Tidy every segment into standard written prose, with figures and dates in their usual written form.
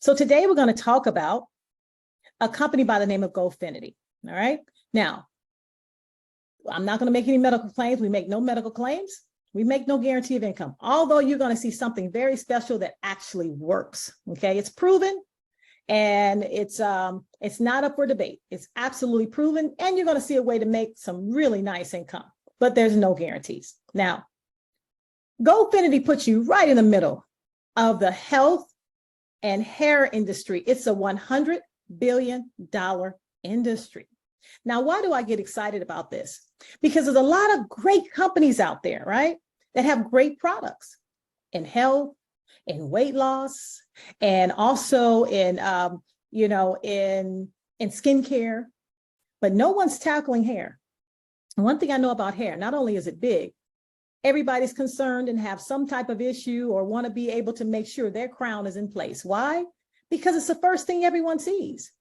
So today we're going to talk about a company by the name of GoFinity. All right. Now, I'm not going to make any medical claims. We make no medical claims. We make no guarantee of income, although you're going to see something very special that actually works. Okay. It's proven and it's not up for debate. It's absolutely proven. And you're going to see a way to make some really nice income, but there's no guarantees. Now, GoFinity puts you right in the middle of the health and hair industry. It's a $100 billion industry. Now, why do I get excited about this? Because there's a lot of great companies out there, right, that have great products in health, in weight loss, and also in, in skincare, but no one's tackling hair. And one thing I know about hair, not only is it big, everybody's concerned and have some type of issue or want to be able to make sure their crown is in place. Why? Because it's the first thing everyone sees.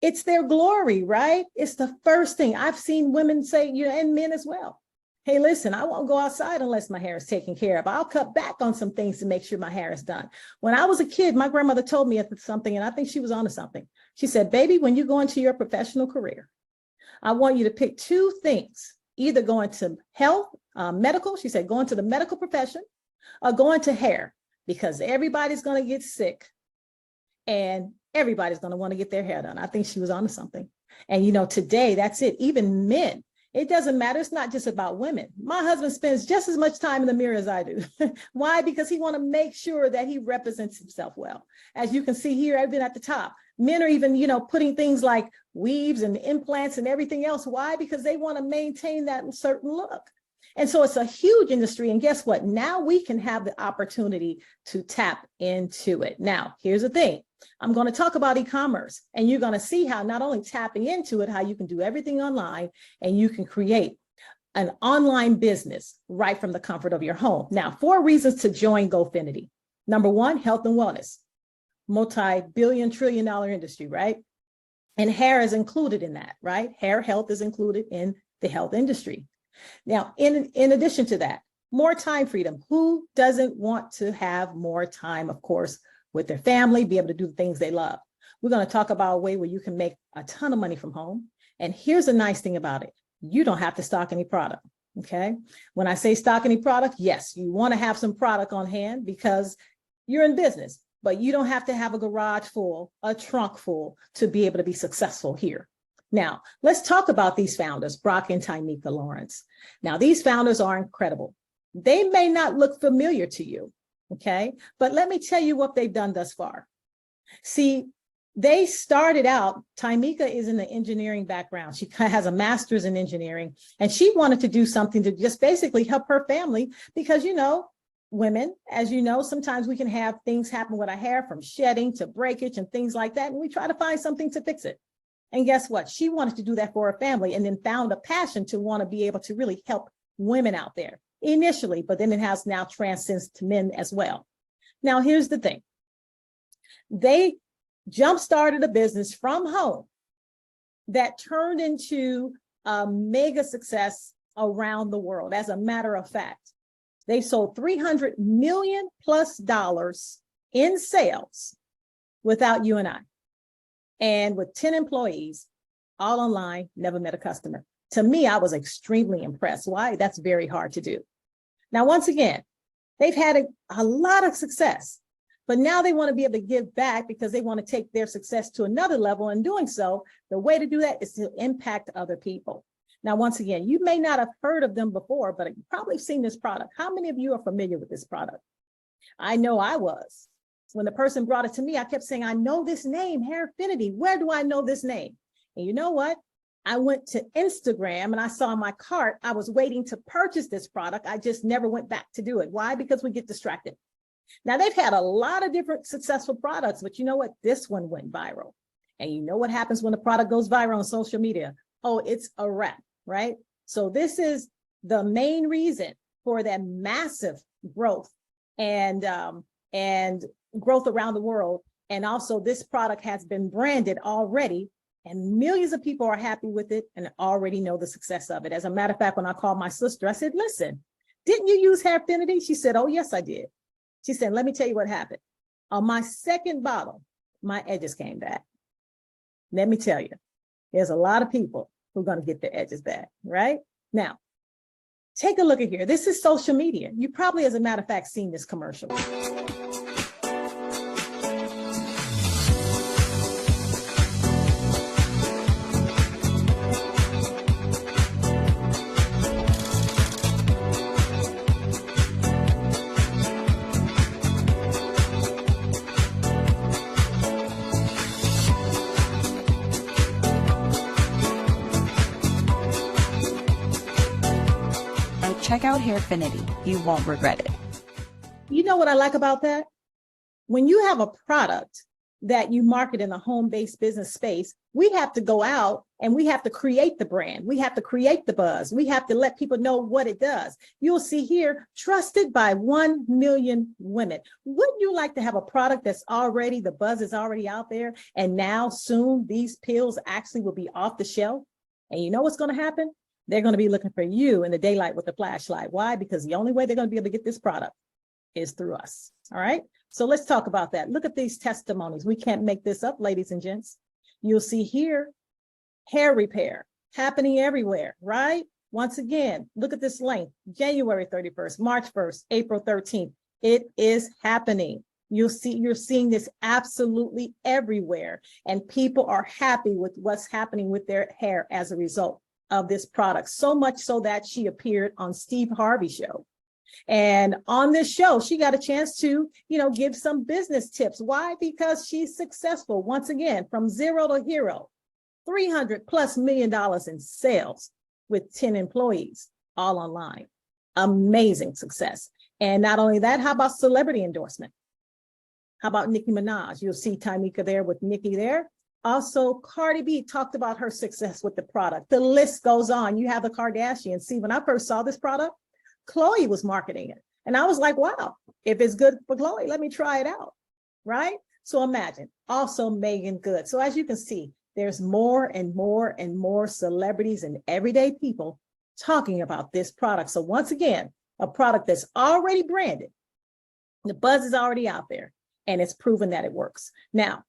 It's their glory, right? It's the first thing. I've seen women say, and men as well. Hey, listen, I won't go outside unless my hair is taken care of. I'll cut back on some things to make sure my hair is done. When I was a kid, my grandmother told me something, and I think she was onto something. She said, baby, when you go into your professional career, I want you to pick two things, either go into health, medical, she said, go into the medical profession or go into hair, because everybody's going to get sick and everybody's going to want to get their hair done. I think she was onto something. And, today, that's it. Even men, it doesn't matter. It's not just about women. My husband spends just as much time in the mirror as I do. Why? Because he wants to make sure that he represents himself well. As you can see here, I've been at the top. Men are even, putting things like weaves and implants and everything else. Why? Because they want to maintain that certain look. And so it's a huge industry. And guess what? Now we can have the opportunity to tap into it. Now, here's the thing. I'm going to talk about e-commerce, and you're going to see how not only tapping into it, how you can do everything online and you can create an online business right from the comfort of your home. Now, 4 reasons to join GoFinity. Number 1, health and wellness, multi-billion trillion dollar industry, right? And hair is included in that, right? Hair health is included in the health industry. Now, in addition to that, more time freedom. Who doesn't want to have more time, of course, with their family, be able to do the things they love? We're going to talk about a way where you can make a ton of money from home. And here's the nice thing about it. You don't have to stock any product. Okay. When I say stock any product, yes, you want to have some product on hand because you're in business, but you don't have to have a garage full, a trunk full to be able to be successful here. Now, let's talk about these founders, Brock and Tamika Lawrence. Now, these founders are incredible. They may not look familiar to you, okay? But let me tell you what they've done thus far. See, they started out, Tamika is in the engineering background. She has a master's in engineering, and she wanted to do something to just basically help her family because, women, as you know, sometimes we can have things happen with our hair, from shedding to breakage and things like that, and we try to find something to fix it. And guess what? She wanted to do that for her family and then found a passion to want to be able to really help women out there initially, but then it has now transcends to men as well. Now, here's the thing. They jump-started a business from home that turned into a mega success around the world. As a matter of fact, they sold $300 million+ in sales without you and I. And with 10 employees, all online, never met a customer. To me, I was extremely impressed. Why? That's very hard to do. Now, once again, they've had a lot of success, but now they want to be able to give back because they want to take their success to another level. And doing so, the way to do that is to impact other people. Now, once again, you may not have heard of them before, but you've probably seen this product. How many of you are familiar with this product? I know I was. When the person brought it to me, I kept saying, I know this name, Hairfinity. Where do I know this name? And you know what? I went to Instagram and I saw in my cart, I was waiting to purchase this product. I just never went back to do it. Why? Because we get distracted. Now, they've had a lot of different successful products, but you know what? This one went viral. And you know what happens when a product goes viral on social media? Oh, it's a wrap, right? So this is the main reason for that massive growth and growth around the world. And also this product has been branded already and millions of people are happy with it and already know the success of it. As a matter of fact, when I called my sister, I said, listen, didn't you use Hairfinity? She said, oh, yes, I did. She said, let me tell you what happened. On my second bottle, my edges came back. Let me tell you, there's a lot of people who are going to get their edges back, right? Now, take a look at here. This is social media. You probably, as a matter of fact, seen this commercial. Check out Hairfinity. You won't regret it. You know what I like about that? When you have a product that you market in a home-based business space, we have to go out and we have to create the brand. We have to create the buzz. We have to let people know what it does. You'll see here, trusted by 1 million women. Wouldn't you like to have a product that's already, the buzz is already out there, and now soon these pills actually will be off the shelf? And you know what's going to happen? They're going to be looking for you in the daylight with the flashlight. Why? Because the only way they're going to be able to get this product is through us. All right. So let's talk about that. Look at these testimonies. We can't make this up, ladies and gents. You'll see here, hair repair happening everywhere, right? Once again, look at this link, January 31st, March 1st, April 13th. It is happening. You're seeing this absolutely everywhere. And people are happy with what's happening with their hair as a result of this product, so much so that she appeared on Steve Harvey's show. And on this show, she got a chance to, give some business tips. Why? Because she's successful. Once again, from zero to hero, $300+ million in sales with 10 employees, all online. Amazing success. And not only that, how about celebrity endorsement? How about Nicki Minaj? You'll see Tamika there with Nicki there. Also, Cardi B talked about her success with the product. The list goes on. You have the Kardashians. See, when I first saw this product, Chloe was marketing it. And I was like, wow, if it's good for Chloe, let me try it out, right? So imagine, also Megan Good. So as you can see, there's more and more and more celebrities and everyday people talking about this product. So once again, a product that's already branded, the buzz is already out there, and it's proven that it works. Now,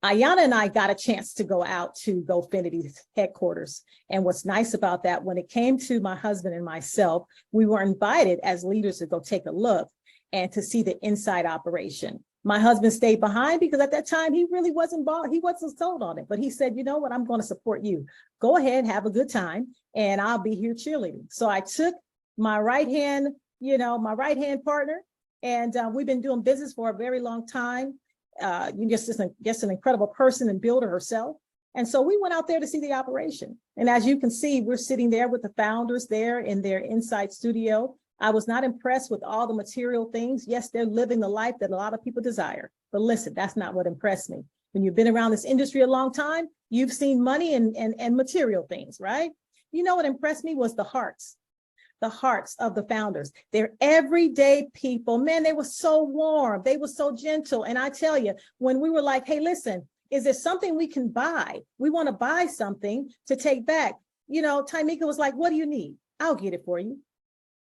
Ayana and I got a chance to go out to GoFinity's headquarters. And what's nice about that, when it came to my husband and myself, we were invited as leaders to go take a look and to see the inside operation. My husband stayed behind because at that time, he really wasn't bought. He wasn't sold on it. But he said, you know what, I'm going to support you. Go ahead, have a good time, and I'll be here cheerleading. So I took my right hand, my right-hand partner, and we've been doing business for a very long time. You just an incredible person and builder herself. And so we went out there to see the operation. And as you can see, we're sitting there with the founders there in their inside studio. I was not impressed with all the material things. Yes, they're living the life that a lot of people desire. But listen, that's not what impressed me. When you've been around this industry a long time, you've seen money and material things, right? You know what impressed me was the hearts of the founders. They're everyday people. Man, they were so warm. They were so gentle. And I tell you, when we were like, hey, listen, is there something we can buy? We want to buy something to take back. Tamika was like, what do you need? I'll get it for you.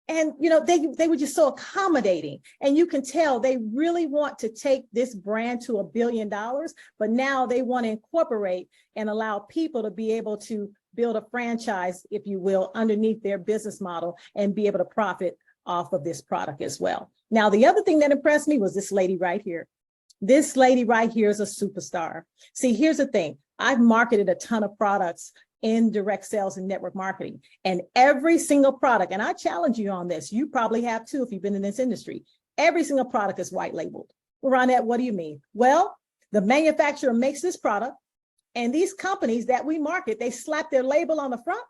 And, they were just so accommodating. And you can tell they really want to take this brand to $1 billion, but now they want to incorporate and allow people to be able to build a franchise, if you will, underneath their business model and be able to profit off of this product as well. Now, the other thing that impressed me was this lady right here. This lady right here is a superstar. See, here's the thing. I've marketed a ton of products in direct sales and network marketing, and every single product, and I challenge you on this, you probably have too if you've been in this industry, every single product is white labeled. Ronette, what do you mean? Well, the manufacturer makes this product, and these companies that we market, they slap their label on the front,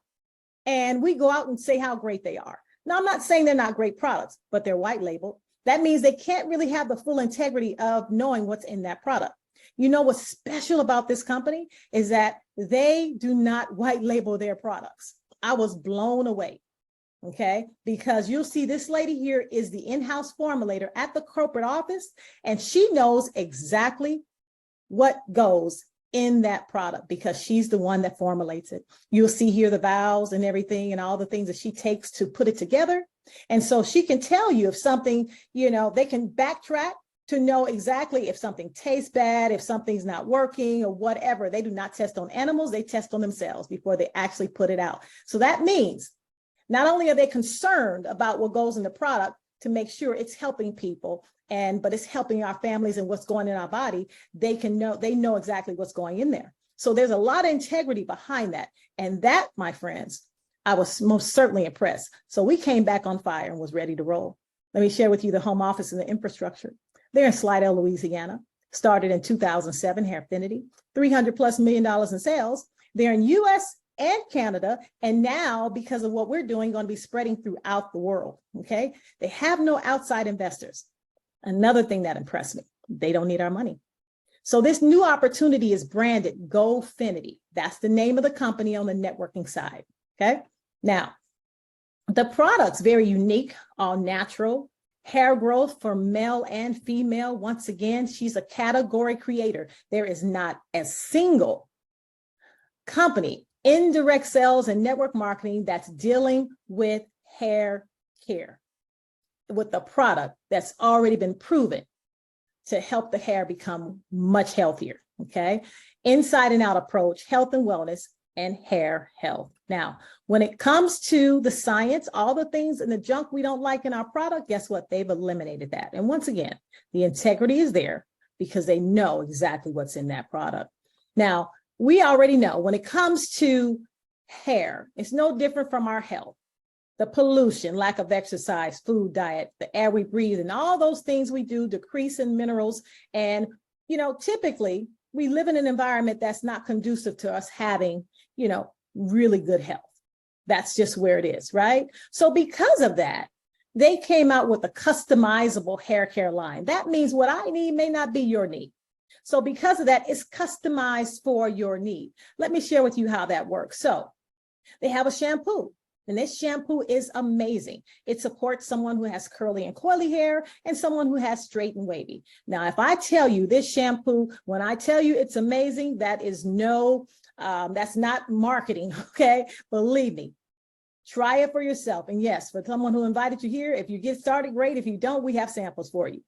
and we go out and say how great they are. Now, I'm not saying they're not great products, but they're white labeled. That means they can't really have the full integrity of knowing what's in that product. You know what's special about this company is that they do not white label their products. I was blown away, okay? Because you'll see this lady here is the in-house formulator at the corporate office, and she knows exactly what goes in that product because she's the one that formulates it. You'll see here the vows and everything and all the things that she takes to put it together. And so she can tell you if something, they can backtrack to know exactly if something tastes bad, if something's not working or whatever. They do not test on animals, they test on themselves before they actually put it out. So that means not only are they concerned about what goes in the product to make sure it's helping people, but it's helping our families and what's going in our body, they know exactly what's going in there. So there's a lot of integrity behind that. And that, my friends, I was most certainly impressed. So we came back on fire and was ready to roll. Let me share with you the home office and the infrastructure. They're in Slidell, Louisiana, started in 2007, Hairfinity, $300+ million in sales. They're in US and Canada, and now because of what we're doing, going to be spreading throughout the world, okay? They have no outside investors. Another thing that impressed me, they don't need our money. So this new opportunity is branded GoFinity. That's the name of the company on the networking side, okay? Now, the product's very unique, all natural, hair growth for male and female. Once again, she's a category creator. There is not a single company in direct sales and network marketing that's dealing with hair care with a product that's already been proven to help the hair become much healthier, okay? Inside and out approach, health and wellness, and hair health. Now, when it comes to the science, all the things and the junk we don't like in our product, guess what? They've eliminated that. And once again, the integrity is there because they know exactly what's in that product. Now, we already know when it comes to hair, it's no different from our health. The pollution, lack of exercise, food, diet, the air we breathe, and all those things we do decrease in minerals. And, typically we live in an environment that's not conducive to us having, really good health. That's just where it is, right? So because of that, they came out with a customizable hair care line. That means what I need may not be your need. So because of that, it's customized for your need. Let me share with you how that works. So they have a shampoo, and this shampoo is amazing. It supports someone who has curly and coily hair and someone who has straight and wavy. Now, if I tell you this shampoo, when I tell you it's amazing, that is that's not marketing, okay? Believe me. Try it for yourself. And yes, for someone who invited you here, if you get started, great. If you don't, we have samples for you.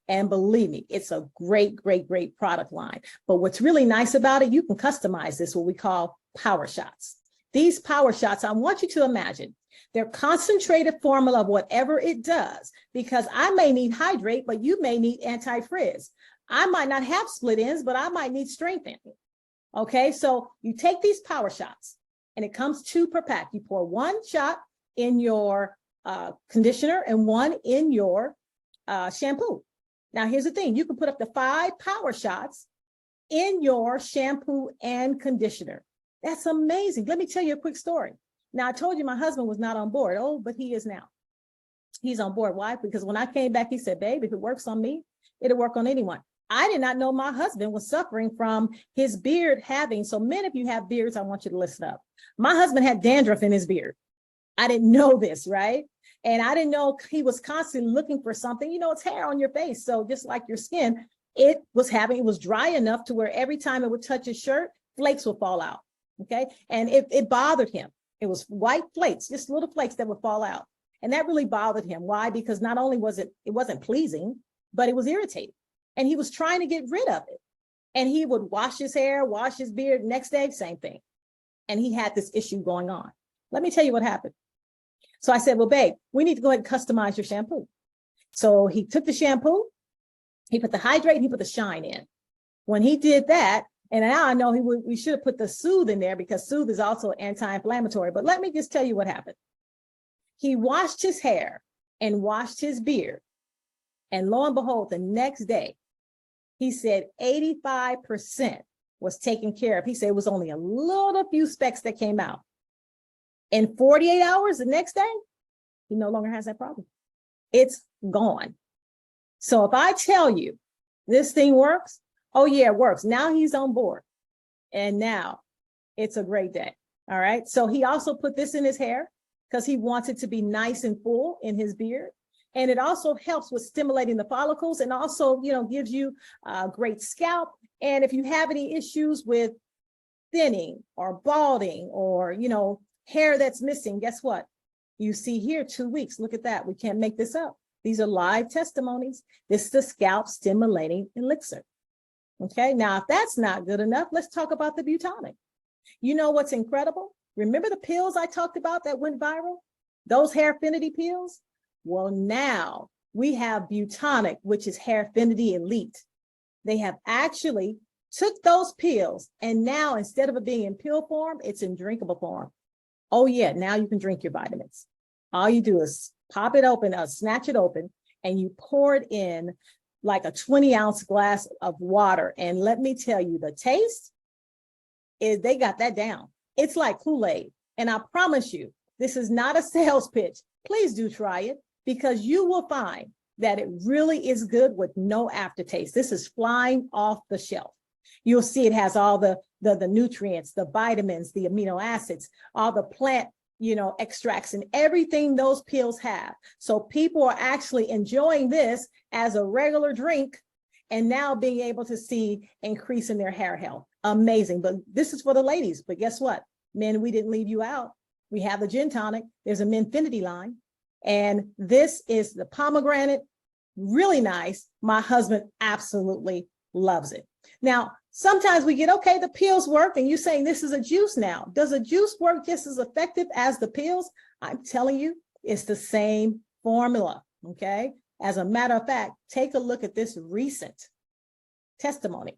And believe me, it's a great, great, great product line. But what's really nice about it, you can customize this, what we call power shots. These power shots, I want you to imagine, they're concentrated formula of whatever it does, because I may need hydrate, but you may need anti-frizz. I might not have split ends, but I might need strengthening. Okay, so you take these power shots, and it comes 2 per pack. You pour 1 shot in your conditioner and 1 in your shampoo. Now, here's the thing. You can put up to 5 power shots in your shampoo and conditioner. That's amazing. Let me tell you a quick story. Now, I told you my husband was not on board. Oh, but he is now. He's on board. Why? Because when I came back, he said, babe, if it works on me, it'll work on anyone. I did not know my husband was suffering from his beard having. So men, if you have beards, I want you to listen up. My husband had dandruff in his beard. I didn't know this, right? And I didn't know he was constantly looking for something. It's hair on your face. So just like your skin, it was dry enough to where every time it would touch his shirt, flakes would fall out. Okay. And it bothered him. It was white flakes, just little flakes that would fall out. And that really bothered him. Why? Because not only it wasn't pleasing, but it was irritating. And he was trying to get rid of it. And he would wash his hair, wash his beard, next day, same thing. And he had this issue going on. Let me tell you what happened. So I said, well, babe, we need to go ahead and customize your shampoo. So he took the shampoo, he put the hydrate, and he put the shine in. When he did that, and now I know we should have put the soothe in there because soothe is also anti-inflammatory. But let me just tell you what happened. He washed his hair and washed his beard. And lo and behold, the next day, he said 85% was taken care of. He said it was only a little few specks that came out. In 48 hours, the next day, he no longer has that problem. It's gone. So if I tell you this thing works, oh yeah, it works. Now he's on board. And now it's a great day. All right. So he also put this in his hair because he wants it to be nice and full in his beard. And it also helps with stimulating the follicles and also, gives you a great scalp. And if you have any issues with thinning or balding or, hair that's missing, guess what? You see here 2 weeks. Look at that. We can't make this up. These are live testimonies. This is the scalp stimulating elixir. Okay, now if that's not good enough, let's talk about the Butonic. You know what's incredible? Remember the pills I talked about that went viral? Those hair affinity pills? Well, now we have Butonic, which is hair affinity elite. They have actually took those pills, and now instead of it being in pill form, it's in drinkable form. Oh yeah, now you can drink your vitamins. All you do is pop it open, snatch it open, and you pour it in like a 20-ounce glass of water. And let me tell you, the taste is, they got that down. It's like Kool-Aid. And I promise you, this is not a sales pitch. Please do try it, because you will find that it really is good with no aftertaste. This is flying off the shelf. You'll see it has all the nutrients, the vitamins, the amino acids, all the plant, extracts and everything those pills have. So people are actually enjoying this as a regular drink and now being able to see increase in their hair health. Amazing. But this is for the ladies. But guess what? Men, we didn't leave you out. We have the Gin Tonic. There's a Menfinity line. And this is the pomegranate. Really nice. My husband absolutely loves it. Now, sometimes we get, okay, the pills work, and you're saying this is a juice now. Does a juice work just as effective as the pills? I'm telling you, it's the same formula, okay? As a matter of fact, take a look at this recent testimony.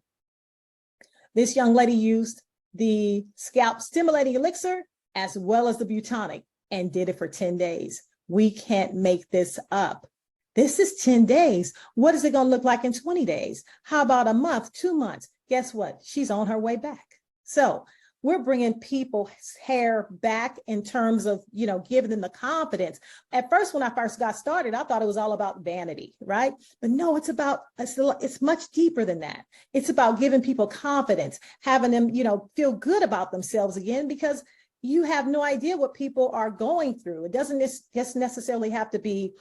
This young lady used the scalp stimulating elixir as well as the Butonic and did it for 10 days. We can't make this up. This is 10 days. What is it going to look like in 20 days? How about a month, 2 months? Guess what? She's on her way back. So we're bringing people's hair back in terms of, giving them the confidence. At first, when I first got started, I thought it was all about vanity, right? But no, it's much deeper than that. It's about giving people confidence, having them, feel good about themselves again, because you have no idea what people are going through. It doesn't just necessarily have to be,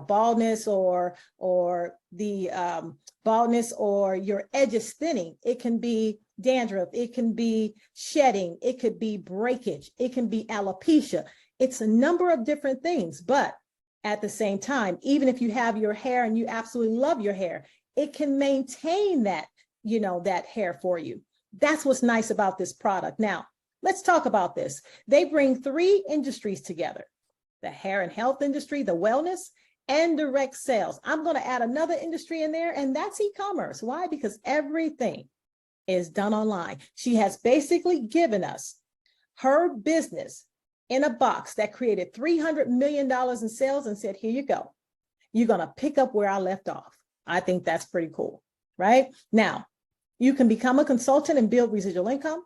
baldness or the baldness or your edges thinning. It can be dandruff. It can be shedding. It could be breakage. It can be alopecia. It's a number of different things. But at the same time, even if you have your hair and you absolutely love your hair, it can maintain that, that hair for you. That's what's nice about this product. Now, let's talk about this. They bring 3 industries together: the hair and health industry, the wellness, and direct sales. I'm going to add another industry in there, and that's e-commerce. Why? Because everything is done online. She has basically given us her business in a box that created $300 million in sales and said, here you go. You're going to pick up where I left off. I think that's pretty cool, right? Now, you can become a consultant and build residual income.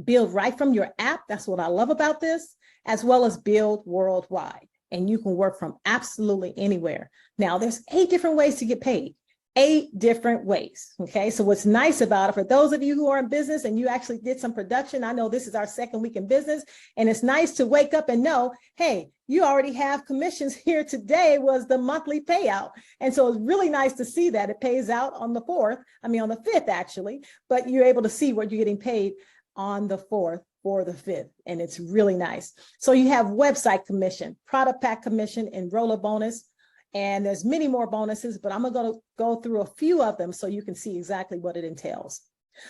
Build right from your app. That's what I love about this, as well as build worldwide. And you can work from absolutely anywhere. Now, there's 8 different ways to get paid. 8 different ways. Okay. So what's nice about it, for those of you who are in business and you actually did some production, I know this is our 2nd week in business, and it's nice to wake up and know, hey, you already have commissions here. Today was the monthly payout. And so it's really nice to see that it pays out on the 5th actually, but you're able to see what you're getting paid on the 4th for the 5th. And it's really nice. So you have website commission, product pack commission, enroller bonus, and there's many more bonuses, but I'm going to go through a few of them so you can see exactly what it entails.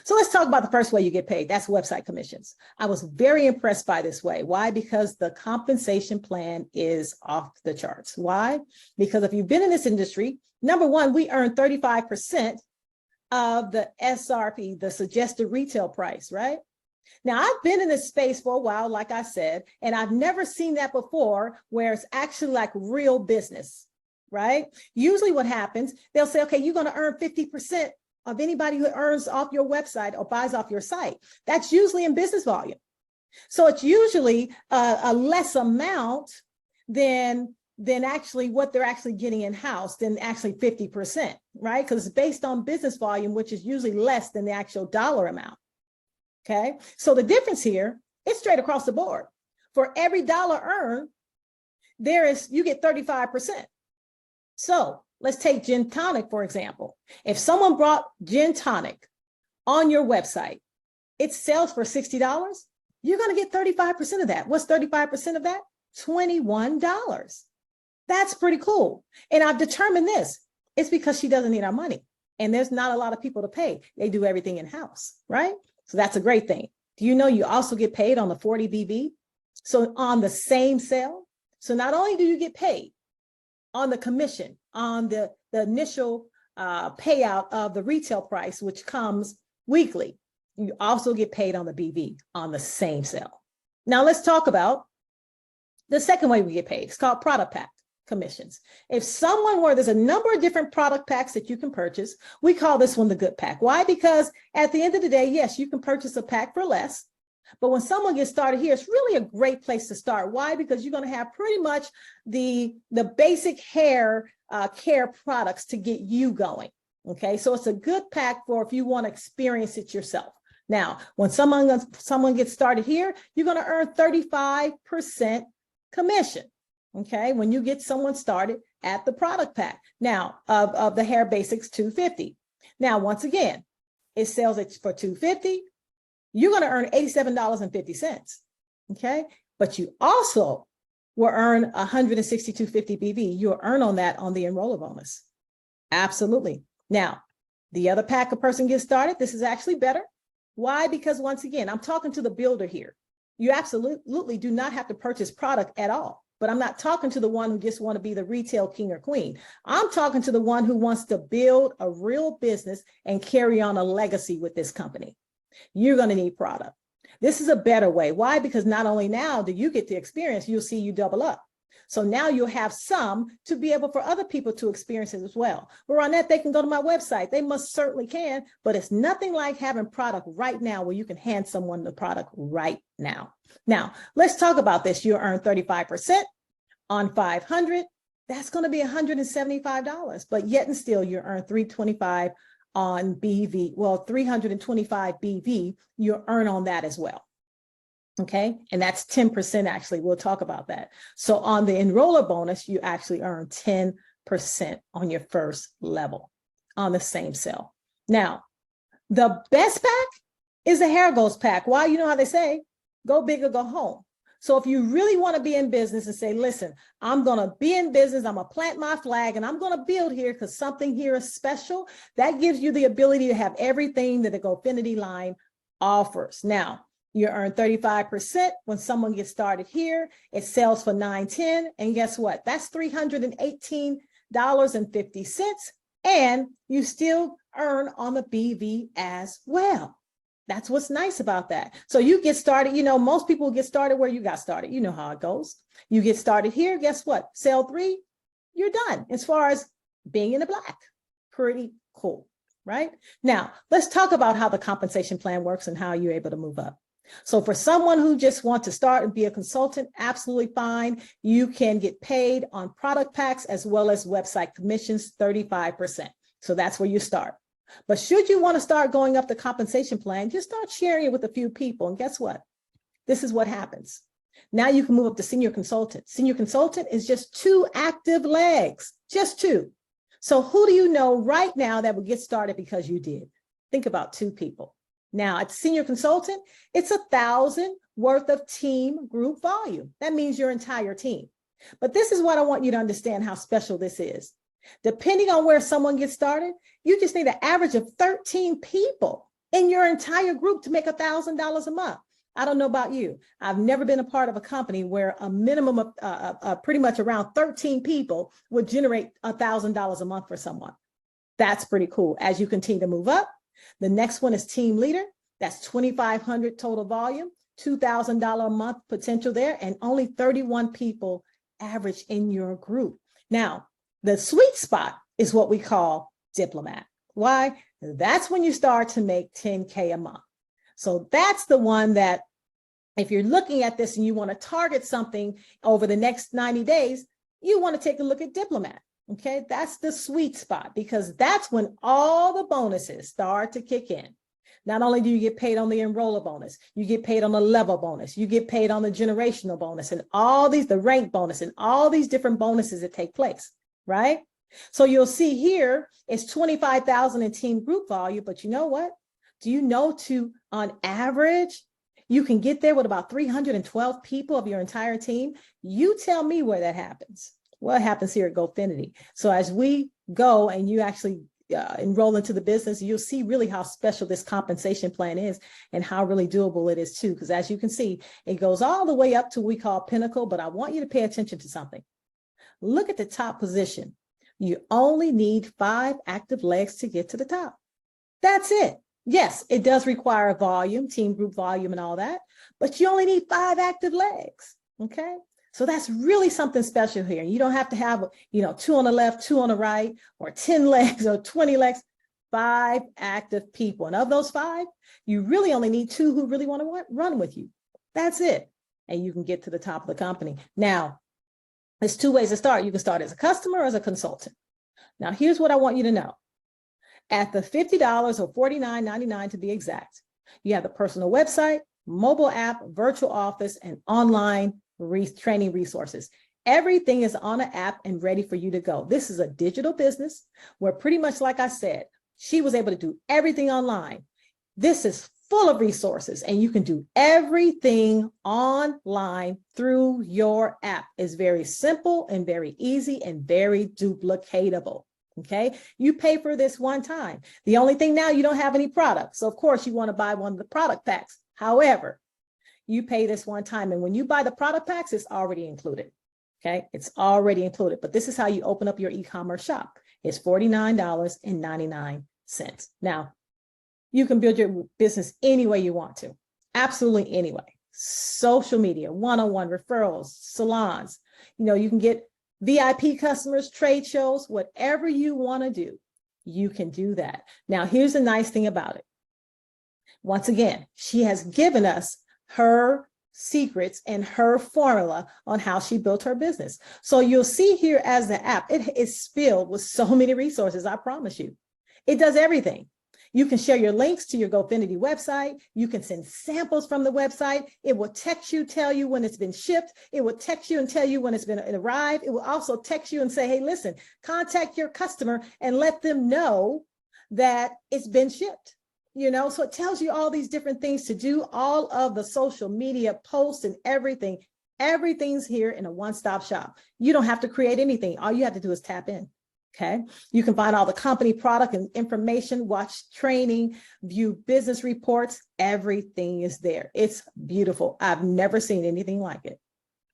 So let's talk about the first way you get paid. That's website commissions. I was very impressed by this way. Why? Because the compensation plan is off the charts. Why? Because if you've been in this industry, number one, we earn 35% of the SRP, the suggested retail price, right? Now, I've been in this space for a while, like I said, and I've never seen that before, where it's actually like real business, right? Usually what happens, they'll say, okay, you're going to earn 50% of anybody who earns off your website or buys off your site. That's usually in business volume. So it's usually a less amount than actually what they're actually getting in-house, than actually 50%, right? Because it's based on business volume, which is usually less than the actual dollar amount. Okay, so the difference here is straight across the board. For every dollar earned, you get 35%. So let's take Gin Tonic, for example. If someone brought Gin Tonic on your website, it sells for $60. You're going to get 35% of that. What's 35% of that? $21. That's pretty cool. And I've determined this. It's because she doesn't need our money. And there's not a lot of people to pay. They do everything in-house, right? So that's a great thing. Do you know you also get paid on the 40 BV? So on the same sale. So not only do you get paid on the commission, on the initial payout of the retail price, which comes weekly, you also get paid on the BV on the same sale. Now let's talk about the second way we get paid. It's called product pack commissions. If someone there's a number of different product packs that you can purchase. We call this one the good pack. Why? Because at the end of the day, yes, you can purchase a pack for less. But when someone gets started here, it's really a great place to start. Why? Because you're going to have pretty much the basic hair care products to get you going. Okay, so it's a good pack for if you want to experience it yourself. Now, when someone gets started here, you're going to earn 35% commission. Okay, when you get someone started at the product pack. Now, of the Hair Basics 250. Now, once again, it sells it for $250. You're going to earn $87.50. Okay, but you also will earn $162.50 BV. You'll earn on that on the enroller bonus. Absolutely. Now, the other pack a person gets started, this is actually better. Why? Because once again, I'm talking to the builder here. You absolutely do not have to purchase product at all. But I'm not talking to the one who just want to be the retail king or queen. I'm talking to the one who wants to build a real business and carry on a legacy with this company. You're going to need product. This is a better way. Why? Because not only now do you get the experience, you'll see you double up. So now you'll have some to be able for other people to experience it as well. But on that, they can go to my website. They most certainly can, but it's nothing like having product right now where you can hand someone the product right now. Now, let's talk about this. You earn 35% on 500. That's going to be $175, but yet and still you earn $325 on BV. Well, $325 BV, you earn on that as well. Okay, and that's 10% actually. We'll talk about that. So on the enroller bonus, you actually earn 10% on your first level on the same sale. Now, the best pack is the Hair Goals pack. Why? You know how they say, go big or go home. So if you really want to be in business and say, listen, I'm going to be in business, I'm going to plant my flag and I'm going to build here because something here is special, that gives you the ability to have everything that the GoFinity line offers. Now, you earn 35% when someone gets started here. It sells for $910. And guess what? That's $318.50. And you still earn on the BV as well. That's what's nice about that. So you get started, you know, most people get started where you got started. You know how it goes. You get started here, guess what? Sale 3, you're done as far as being in the black. Pretty cool, right? Now, let's talk about how the compensation plan works and how you're able to move up. So for someone who just wants to start and be a consultant, absolutely fine. You can get paid on product packs as well as website commissions, 35%. So that's where you start. But should you want to start going up the compensation plan, just start sharing it with a few people. And guess what? This is what happens. Now you can move up to senior consultant. Senior consultant is just 2 active legs, just 2. So who do you know right now that would get started because you did? Think about 2 people. Now at senior consultant, it's 1,000 worth of team group volume. That means your entire team. But this is what I want you to understand how special this is. Depending on where someone gets started, you just need an average of 13 people in your entire group to make $1,000 a month. I don't know about you. I've never been a part of a company where a minimum of pretty much around 13 people would generate $1,000 a month for someone. That's pretty cool. As you continue to move up, the next one is team leader. That's 2,500 total volume, $2,000 a month potential there, and only 31 people average in your group. Now, the sweet spot is what we call diplomat. Why? That's when you start to make 10K a month. So that's the one that if you're looking at this and you want to target something over the next 90 days, you want to take a look at diplomat. Okay, that's the sweet spot because that's when all the bonuses start to kick in. Not only do you get paid on the enroller bonus, you get paid on the level bonus, you get paid on the generational bonus and all these, the rank bonus and all these different bonuses that take place, right? So you'll see here it's 25,000 in team group volume, but you know what? Do you know on average, you can get there with about 312 people of your entire team? You tell me where that happens. What happens here at GoFinity? So as we go and you actually enroll into the business, you'll see really how special this compensation plan is and how really doable it is too. Because as you can see, it goes all the way up to what we call pinnacle, but I want you to pay attention to something. Look at the top position. You only need 5 active legs to get to the top. That's it. Yes, it does require volume, team group volume and all that, but you only need 5 active legs, okay? So that's really something special here. You don't have to have, 2 on the left, 2 on the right, or 10 legs or 20 legs, 5 active people. And of those 5, you really only need 2 who really want to run with you. That's it. And you can get to the top of the company. Now, there's 2 ways to start. You can start as a customer or as a consultant. Now, here's what I want you to know. At the $50 or $49.99 to be exact, you have the personal website, mobile app, virtual office, and online training resources. Everything is on an app and ready for you to go. This is a digital business where pretty much like I said, she was able to do everything online. This is full of resources and you can do everything online through your app. It's very simple and very easy and very duplicatable. Okay, you pay for this one time. The only thing now, you don't have any products. So of course you want to buy one of the product packs. However, you pay this one time. And when you buy the product packs, it's already included. Okay, it's already included. But this is how you open up your e-commerce shop. It's $49.99. Now, you can build your business any way you want to. Absolutely any way. Social media, one-on-one referrals, salons. You can get VIP customers, trade shows, whatever you want to do, you can do that. Now, here's the nice thing about it. Once again, she has given us her secrets and her formula on how she built her business. So you'll see here as the app, it is filled with so many resources, I promise you. It does everything. You can share your links to your GoFinity website. You can send samples from the website. It will text you, tell you when it's been shipped. It will text you and tell you when it's been arrived. It will also text you and say, hey, listen, contact your customer and let them know that it's been shipped. So it tells you all these different things to do, all of the social media posts and everything. Everything's here in a one-stop shop. You don't have to create anything. All you have to do is tap in. Okay, you can find all the company product and information, watch training, view business reports. Everything is there. It's beautiful. I've never seen anything like it.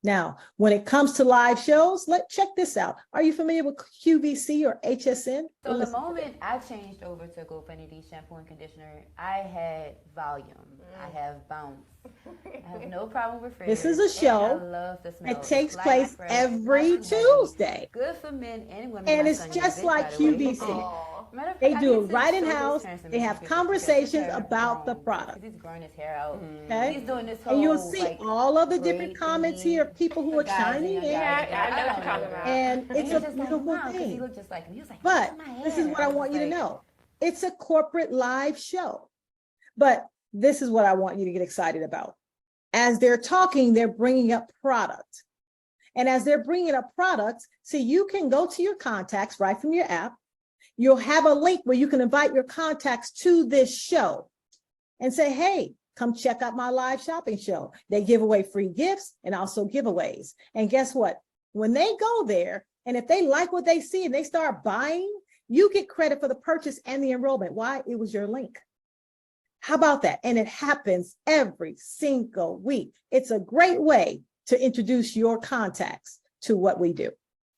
Now, when it comes to live shows, check this out. Are you familiar with QVC or HSN? So the moment I changed over to GoFinity Shampoo and Conditioner, I had volume. I have bounce. I have no problem with fragrance. This is a show. I love the smell. It takes place every Tuesday. Good for men and women. And it's just like QVC. They do it right in house. They have conversations about the product. He's growing his hair out. Okay. He's doing this whole, and you'll see all of the different comments here of people who are chiming in. I know what you're talking about. And it's a beautiful thing. He looked just like him. He was like, but this is what I want you to know. It's a corporate live show. But this is what I want you to get excited about. As they're talking, they're bringing up product. And as they're bringing up products, see, you can go to your contacts right from your app. You'll have a link where you can invite your contacts to this show and say, hey, come check out my live shopping show. They give away free gifts and also giveaways. And guess what? When they go there, and if they like what they see and they start buying, you get credit for the purchase and the enrollment. Why? It was your link. How about that? And it happens every single week. It's a great way to introduce your contacts to what we do.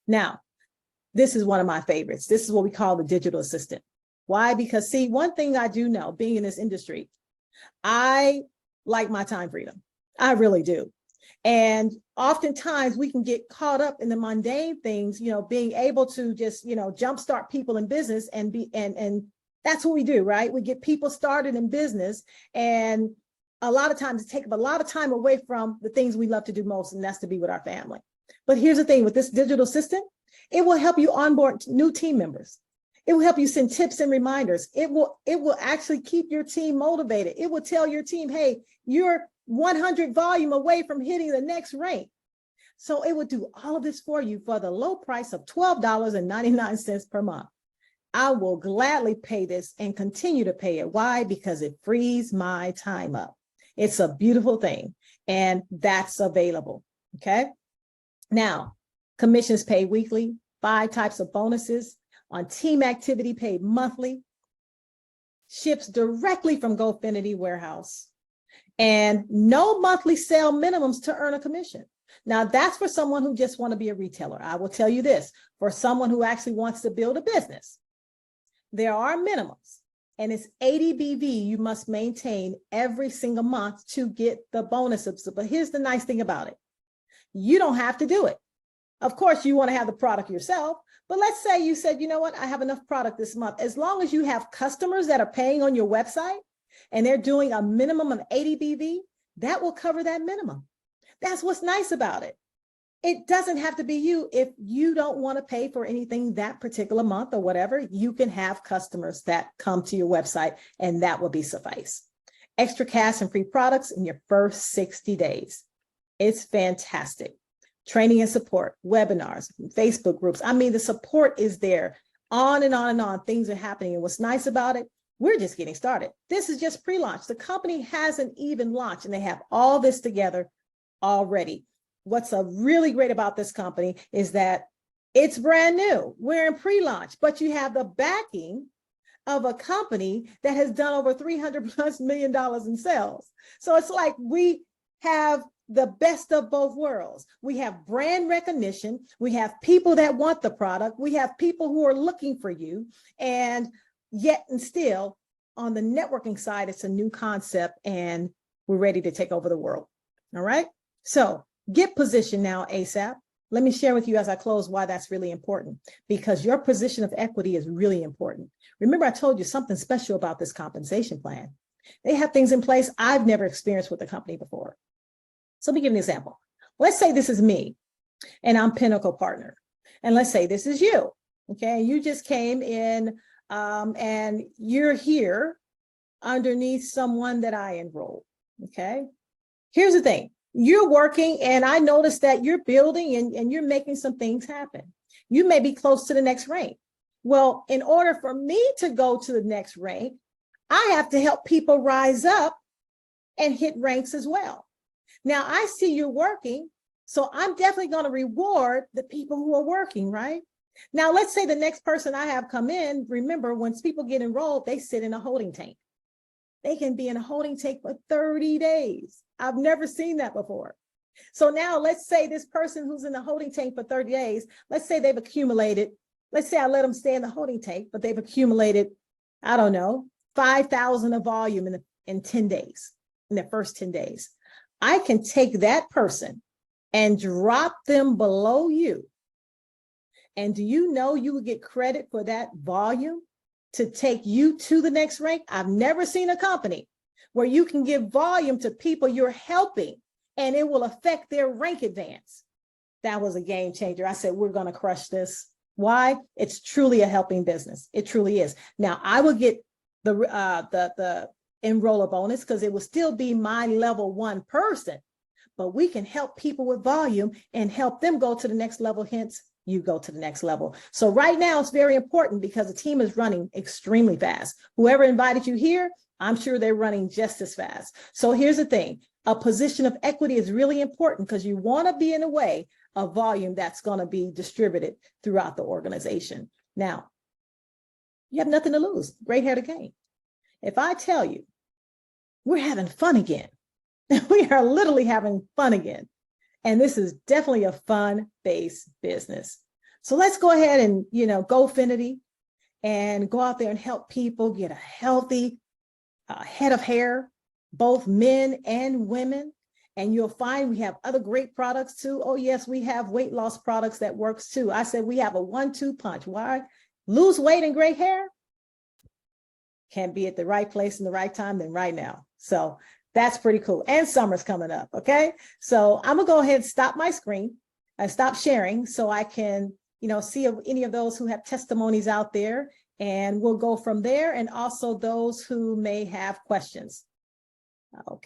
Now, this is one of my favorites. This is what we call the digital assistant. Why? Because see, one thing I do know, being in this industry, I like my time freedom. I really do. And oftentimes we can get caught up in the mundane things, being able to just, jumpstart people in business and that's what we do, right? We get people started in business, and a lot of times it takes a lot of time away from the things we love to do most, and that's to be with our family. But here's the thing with this digital assistant, it will help you onboard new team members. It will help you send tips and reminders. It will actually keep your team motivated. It will tell your team, hey, you're 100 volume away from hitting the next rank. So it will do all of this for you for the low price of $12.99 per month. I will gladly pay this and continue to pay it. Why? Because it frees my time up. It's a beautiful thing, and that's available. Okay. Now, commissions paid weekly, 5 types of bonuses, on team activity paid monthly, ships directly from GoFinity warehouse, and no monthly sale minimums to earn a commission. Now that's for someone who just want to be a retailer. I will tell you this, for someone who actually wants to build a business, there are minimums, and it's 80 BV you must maintain every single month to get the bonuses. But here's the nice thing about it. You don't have to do it. Of course, you want to have the product yourself, but let's say you said, you know what, I have enough product this month. As long as you have customers that are paying on your website and they're doing a minimum of 80 BV, that will cover that minimum. That's what's nice about it. It doesn't have to be you. If you don't want to pay for anything that particular month or whatever, you can have customers that come to your website and that will be suffice. Extra cash and free products in your first 60 days. It's fantastic. Training and support, webinars, Facebook groups. I mean, the support is there. On and on and on. Things are happening. And what's nice about it, we're just getting started. This is just pre-launch. The company hasn't even launched and they have all this together already. What's really great about this company is that it's brand new. We're in pre-launch, but you have the backing of a company that has done over $300+ million in sales. So it's like we have the best of both worlds. We have brand recognition. We have people that want the product. We have people who are looking for you. And yet and still on the networking side, it's a new concept and we're ready to take over the world. All right. So get positioned now ASAP. Let me share with you as I close why that's really important, because your position of equity is really important. Remember, I told you something special about this compensation plan. They have things in place I've never experienced with the company before. So let me give an example. Let's say this is me and I'm Pinnacle Partner. And let's say this is you. Okay. You just came in and you're here underneath someone that I enrolled. Okay. Here's the thing. You're working and I noticed that you're building and you're making some things happen. You may be close to the next rank. Well, in order for me to go to the next rank, I have to help people rise up and hit ranks as well. Now I see you're working, so I'm definitely going to reward the people who are working, right? Now, let's say the next person I have come in, remember, once people get enrolled, they sit in a holding tank. They can be in a holding tank for 30 days. I've never seen that before. So now let's say this person who's in the holding tank for 30 days, let's say they've accumulated, let's say I let them stay in the holding tank, but they've accumulated, I don't know, 5,000 of volume in 10 days, in their first 10 days. I can take that person and drop them below you. And do you know you will get credit for that volume to take you to the next rank? I've never seen a company where you can give volume to people you're helping and it will affect their rank advance. That was a game changer. I said, we're going to crush this. Why? It's truly a helping business. It truly is. Now I will get the enroller bonus because it will still be my level 1 person, but we can help people with volume and help them go to the next level. Hence, you go to the next level. So right now it's very important because the team is running extremely fast. Whoever invited you here, I'm sure they're running just as fast. So here's the thing. A position of equity is really important because you want to be in a way of volume that's going to be distributed throughout the organization. Now, you have nothing to lose. Great hair to gain. If I tell you we're having fun again, we are literally having fun again. And this is definitely a fun-based business. So let's go ahead and, GoFinity and go out there and help people get a healthy head of hair, both men and women. And you'll find we have other great products too. Oh yes, we have weight loss products that works too. I said we have a 1-2 punch. Why? Lose weight and gray hair? Can't be at the right place in the right time than right now. So that's pretty cool. And summer's coming up, okay? So I'm gonna go ahead and stop my screen and stop sharing so I can, see if any of those who have testimonies out there, and we'll go from there, and also those who may have questions. Okay.